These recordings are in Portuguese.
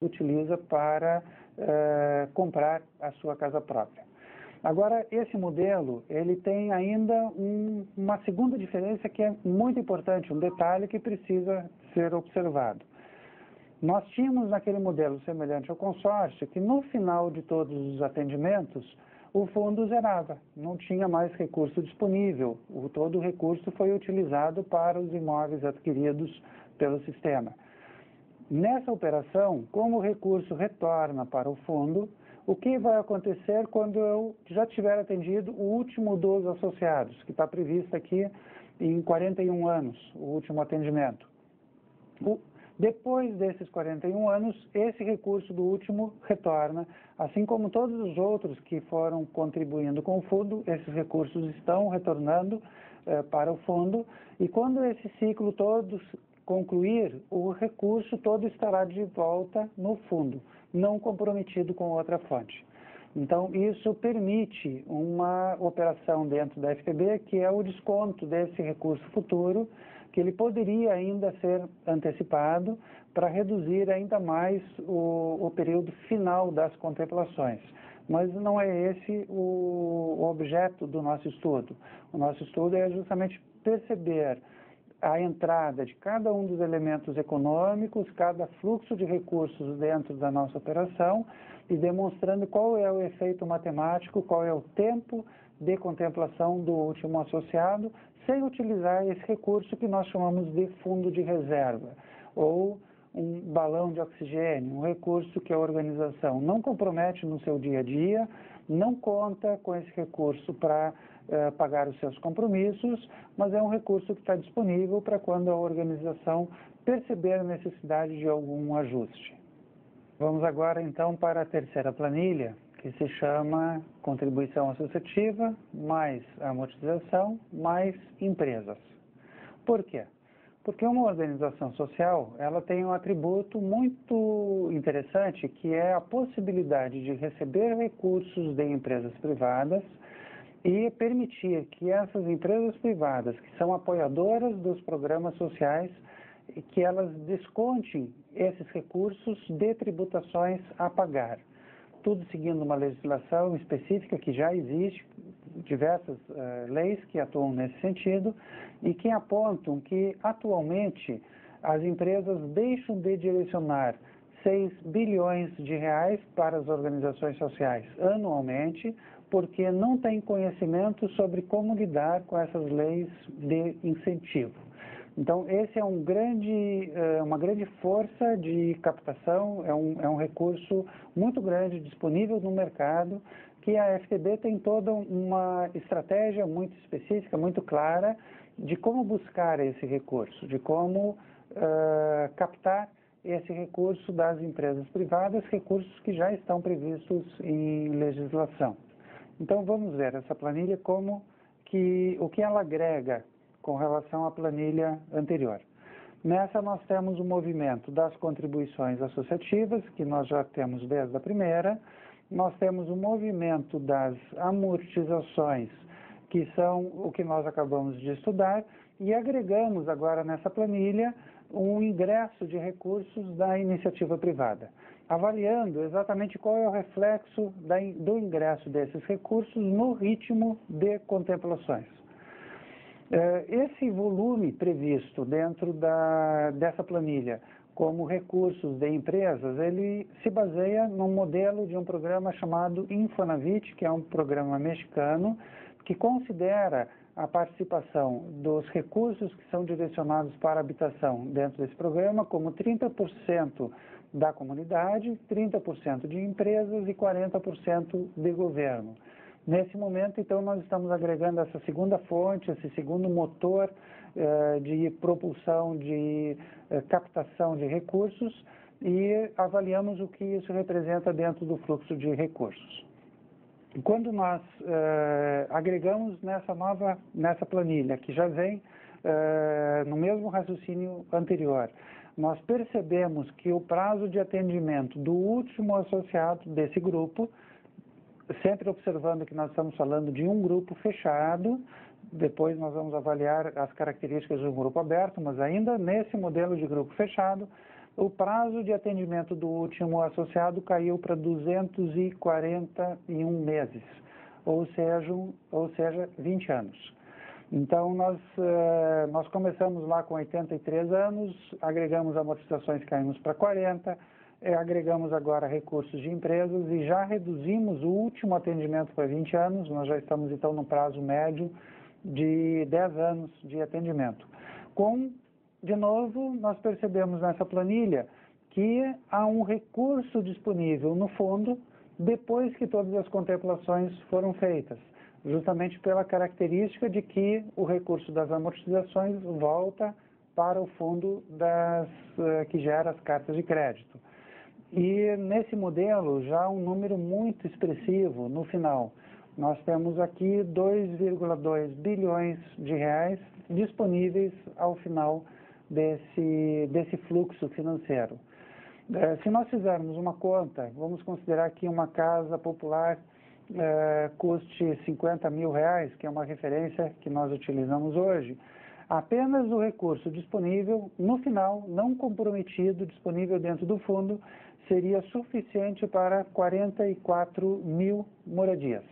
utiliza para comprar a sua casa própria. Agora, esse modelo, ele tem ainda uma segunda diferença que é muito importante, um detalhe que precisa ser observado. Nós tínhamos naquele modelo semelhante ao consórcio que no final de todos os atendimentos, o fundo zerava, não tinha mais recurso disponível, todo o recurso foi utilizado para os imóveis adquiridos pelo sistema. Nessa operação, como o recurso retorna para o fundo, o que vai acontecer quando eu já tiver atendido o último dos associados, que está previsto aqui em 41 anos, o último atendimento? Depois desses 41 anos, esse recurso do último retorna, assim como todos os outros que foram contribuindo com o fundo, esses recursos estão retornando para o fundo, e quando esse ciclo todo concluir, o recurso todo estará de volta no fundo, não comprometido com outra fonte. Então, isso permite uma operação dentro da FTB, que é o desconto desse recurso futuro, que ele poderia ainda ser antecipado para reduzir ainda mais o período final das contemplações. Mas não é esse o objeto do nosso estudo. O nosso estudo é justamente perceber a entrada de cada um dos elementos econômicos, cada fluxo de recursos dentro da nossa operação e demonstrando qual é o efeito matemático, qual é o tempo de contemplação do último associado, sem utilizar esse recurso que nós chamamos de fundo de reserva, ou um balão de oxigênio, um recurso que a organização não compromete no seu dia a dia, não conta com esse recurso para pagar os seus compromissos, mas é um recurso que está disponível para quando a organização perceber a necessidade de algum ajuste. Vamos agora então para a terceira planilha, que se chama contribuição associativa, mais amortização, mais empresas. Por quê? Porque uma organização social, ela tem um atributo muito interessante, que é a possibilidade de receber recursos de empresas privadas e permitir que essas empresas privadas, que são apoiadoras dos programas sociais, que elas descontem esses recursos de tributações a pagar. Tudo seguindo uma legislação específica que já existe, diversas leis que atuam nesse sentido e que apontam que, atualmente, as empresas deixam de direcionar 6 bilhões de reais para as organizações sociais anualmente, porque não têm conhecimento sobre como lidar com essas leis de incentivo. Então, esse é uma grande força de captação, é um recurso muito grande disponível no mercado, que a FTB tem toda uma estratégia muito específica, muito clara, de como buscar esse recurso, de como captar esse recurso das empresas privadas, recursos que já estão previstos em legislação. Então, vamos ver essa planilha o que ela agrega com relação à planilha anterior. Nessa nós temos o movimento das contribuições associativas, que nós já temos desde a primeira, nós temos o movimento das amortizações, que são o que nós acabamos de estudar, e agregamos agora nessa planilha um ingresso de recursos da iniciativa privada, avaliando exatamente qual é o reflexo do ingresso desses recursos no ritmo de contemplações. Esse volume previsto dentro dessa planilha como recursos de empresas, ele se baseia num modelo de um programa chamado Infonavit, que é um programa mexicano, que considera a participação dos recursos que são direcionados para a habitação dentro desse programa como 30% da comunidade, 30% de empresas e 40% de governo. Nesse momento, então, nós estamos agregando essa segunda fonte, esse segundo motor de propulsão, de captação de recursos e avaliamos o que isso representa dentro do fluxo de recursos. Quando nós agregamos nessa planilha, que já vem no mesmo raciocínio anterior, nós percebemos que o prazo de atendimento do último associado desse grupo, sempre observando que nós estamos falando de um grupo fechado, depois nós vamos avaliar as características de um grupo aberto, mas ainda nesse modelo de grupo fechado, o prazo de atendimento do último associado caiu para 241 meses, ou seja, 20 anos. Então, nós começamos lá com 83 anos, agregamos amortizações, caímos para 40, agregamos agora recursos de empresas e já reduzimos o último atendimento para 20 anos, nós já estamos então no prazo médio de 10 anos de atendimento. De novo, nós percebemos nessa planilha que há um recurso disponível no fundo depois que todas as contemplações foram feitas, justamente pela característica de que o recurso das amortizações volta para o fundo que gera as cartas de crédito. E nesse modelo, já um número muito expressivo no final. Nós temos aqui 2,2 bilhões de reais disponíveis ao final desse fluxo financeiro. Se nós fizermos uma conta, vamos considerar que uma casa popular custe 50 mil reais, que é uma referência que nós utilizamos hoje, apenas o recurso disponível, no final, não comprometido, disponível dentro do fundo, seria suficiente para 44 mil moradias.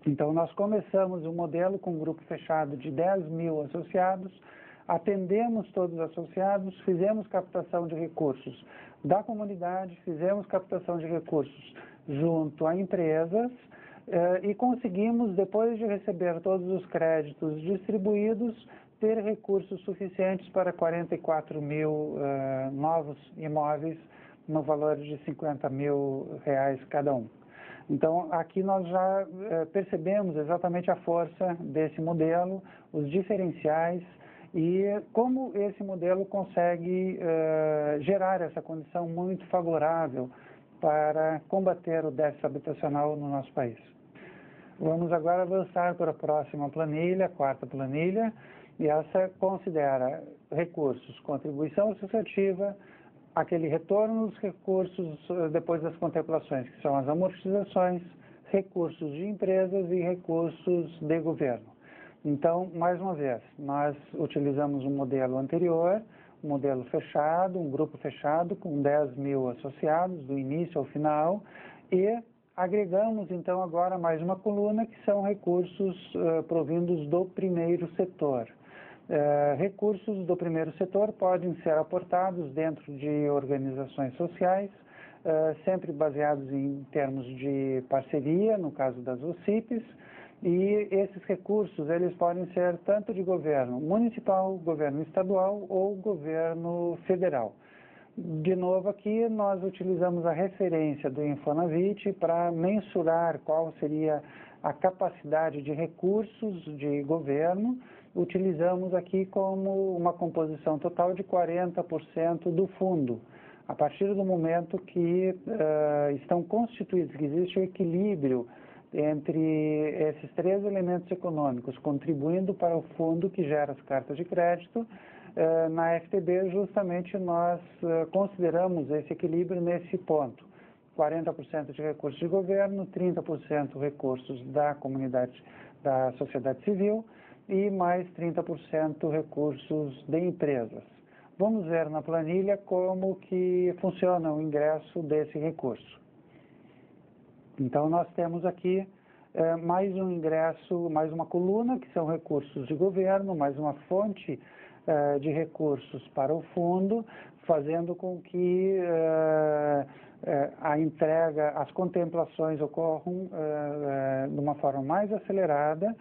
Então, nós começamos um modelo com um grupo fechado de 10 mil associados, atendemos todos os associados, fizemos captação de recursos da comunidade, fizemos captação de recursos junto a empresas e conseguimos, depois de receber todos os créditos distribuídos, ter recursos suficientes para 44 mil novos imóveis no valor de 50 mil reais cada um. Então, aqui nós já percebemos exatamente a força desse modelo, os diferenciais e como esse modelo consegue gerar essa condição muito favorável para combater o déficit habitacional no nosso país. Vamos agora avançar para a próxima planilha, a quarta planilha, e essa considera recursos, contribuição associativa, aquele retorno dos recursos depois das contemplações, que são as amortizações, recursos de empresas e recursos de governo. Então, mais uma vez, nós utilizamos um modelo anterior, um modelo fechado, um grupo fechado com 10 mil associados, do início ao final, e agregamos, então, agora mais uma coluna, que são recursos provindos do primeiro setor. Recursos do primeiro setor podem ser aportados dentro de organizações sociais, sempre baseados em termos de parceria, no caso das OCIPs, e esses recursos eles podem ser tanto de governo municipal, governo estadual ou governo federal. De novo aqui nós utilizamos a referência do Infonavit para mensurar qual seria a capacidade de recursos de governo. Utilizamos aqui como uma composição total de 40% do fundo. A partir do momento que estão constituídos, que existe o equilíbrio entre esses três elementos econômicos, contribuindo para o fundo que gera as cartas de crédito, na FTB justamente nós consideramos esse equilíbrio nesse ponto. 40% de recursos de governo, 30% recursos da comunidade, da sociedade civil e mais 30% recursos de empresas. Vamos ver na planilha como que funciona o ingresso desse recurso. Então, nós temos aqui mais um ingresso, mais uma coluna, que são recursos de governo, mais uma fonte de recursos para o fundo, fazendo com que a entrega, as contemplações ocorram de uma forma mais acelerada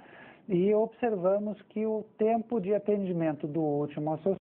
e observamos que o tempo de atendimento do último associado